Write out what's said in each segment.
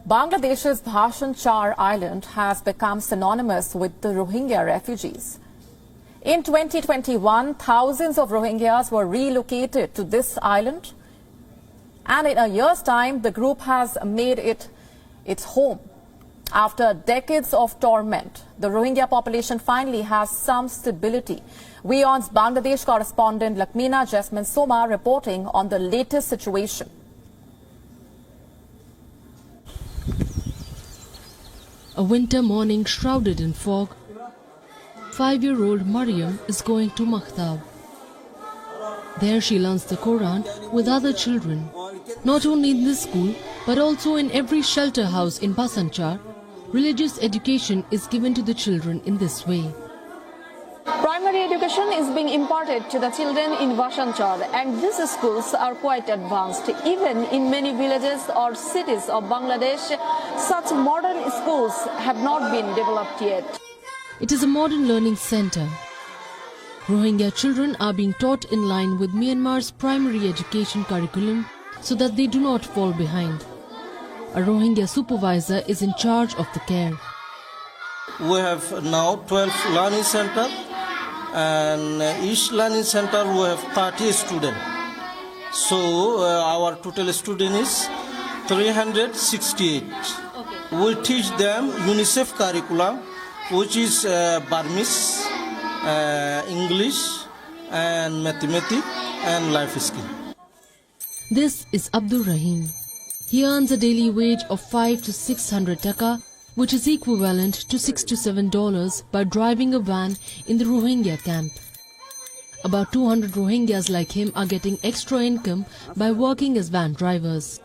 Bangladesh's Bhashan Char island has become synonymous with the Rohingya refugees. In 2021, thousands of Rohingyas were relocated to this island, and in a year's time, the group has made it its home. After decades of torment, the Rohingya population finally has some stability. WION's Bangladesh correspondent Lakmina Jasmine Soma reporting on the latest situation. A winter morning shrouded in fog, 5-year-old Mariam is going to Maktab. There she learns the Quran with other children. Not only in this school, but also in every shelter house in Bhashan Char, religious education is given to the children in this way. Primary education is being imparted to the children in Bhashan Char, and these schools are quite advanced. Even in many villages or cities of Bangladesh, such modern schools have not been developed yet. It is a modern learning center. Rohingya children are being taught in line with Myanmar's primary education curriculum so that they do not fall behind. A Rohingya supervisor is in charge of the care. We have now 12 learning centers, and each learning center we have 30 students. So our total student is 368. We teach them UNICEF curriculum, which is Burmese, English and mathematics and life skill. This is Abdul Rahim. He earns a daily wage of 5 to 600 taka, which is equivalent to $6 to $7 by driving a van in the Rohingya camp. About 200 Rohingyas like him are getting extra income by working as van drivers.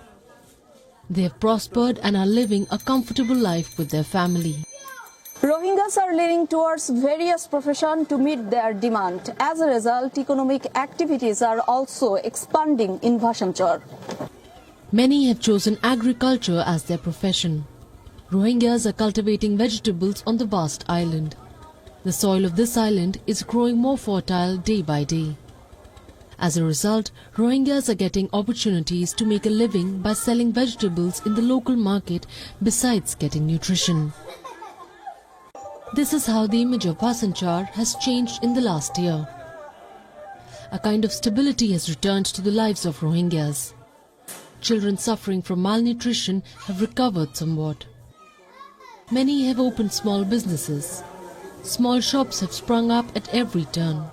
They have prospered and are living a comfortable life with their family. Rohingyas are leaning towards various professions to meet their demand. As a result, economic activities are also expanding in Bhashan Char. Many have chosen agriculture as their profession. Rohingyas are cultivating vegetables on the vast island. The soil of this island is growing more fertile day by day. As a result, Rohingyas are getting opportunities to make a living by selling vegetables in the local market besides getting nutrition. This is how the image of Bhashan Char has changed in the last year. A kind of stability has returned to the lives of Rohingyas. Children suffering from malnutrition have recovered somewhat. Many have opened small businesses. Small shops have sprung up at every turn.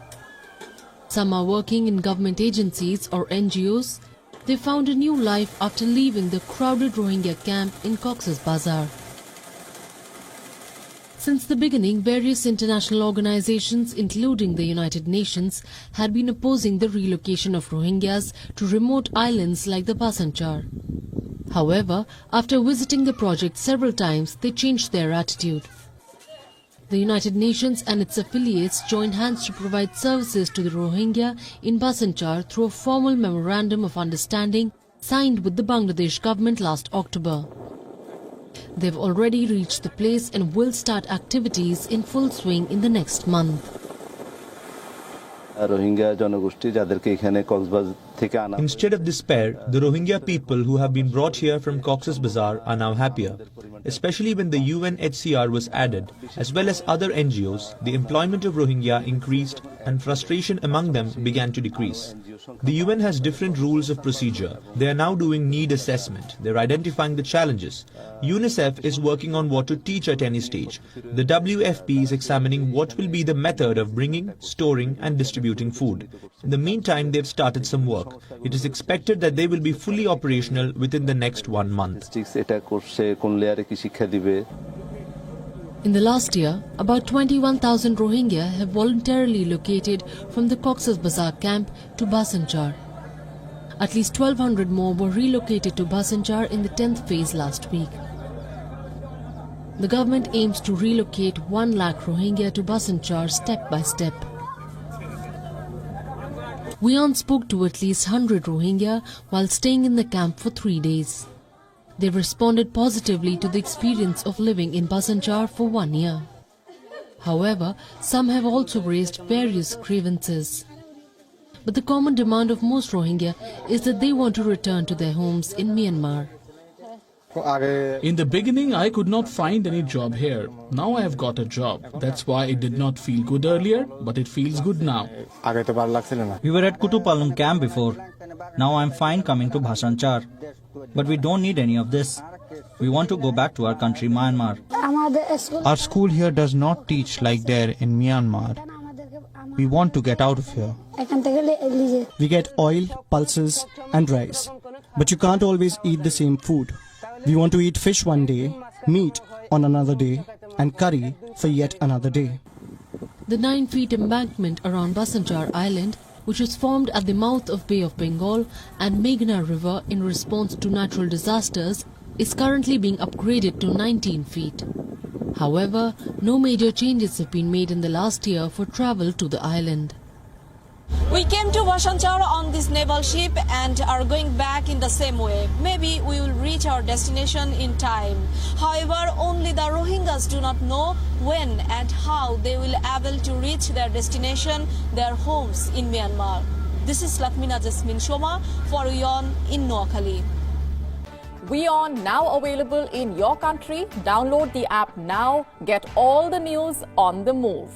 Some are working in government agencies or NGOs. They found a new life after leaving the crowded Rohingya camp in Cox's Bazar. Since the beginning, various international organizations, including the United Nations, had been opposing the relocation of Rohingyas to remote islands like the Bhashan Char. However, after visiting the project several times, they changed their attitude. The United Nations and its affiliates joined hands to provide services to the Rohingya in Bhashan Char through a formal memorandum of understanding signed with the Bangladesh government last October. They've already reached the place and will start activities in full swing in the next month. Instead of despair, the Rohingya people who have been brought here from Cox's Bazar are now happier. Especially when the UNHCR was added, as well as other NGOs, the employment of Rohingya increased and frustration among them began to decrease. The UN has different rules of procedure. They are now doing need assessment. They're identifying the challenges. UNICEF is working on what to teach at any stage. The WFP is examining what will be the method of bringing, storing and distributing food. In the meantime, they've started some work. It is expected that they will be fully operational within the next 1 month. In the last year, about 21,000 Rohingya have voluntarily located from the Cox's Bazar camp to Bhashan Char. At least 1,200 more were relocated to Bhashan Char in the 10th phase last week. The government aims to relocate 1 lakh Rohingya to Bhashan Char step by step. WION spoke to at least 100 Rohingya while staying in the camp for 3 days. They responded positively to the experience of living in Bhashan Char for 1 year. However, some have also raised various grievances. But the common demand of most Rohingya is that they want to return to their homes in Myanmar. In the beginning, I could not find any job here. Now I have got a job. That's why it did not feel good earlier, but it feels good now. We were at Kutupalong camp before. Now I'm fine coming to Bhashan Char. But we don't need any of this. We want to go back to our country, Myanmar. Our school here does not teach like there in Myanmar. We want to get out of here. We get oil, pulses and rice. But you can't always eat the same food. We want to eat fish one day, meat on another day and curry for yet another day. The 9-feet embankment around Bhashan Char Island, which was formed at the mouth of Bay of Bengal and Meghna River in response to natural disasters, is currently being upgraded to 19 feet. However, no major changes have been made in the last year for travel to the island. We came to Bhashan Char on this naval ship and are going back in the same way. Maybe we will reach our destination in time. However, only the Rohingyas do not know when and how they will able to reach their destination, their homes in Myanmar. This is Lakmina Jasmine Shoma for WION in Noakhali. WION now available in your country. Download the app now. Get all the news on the move.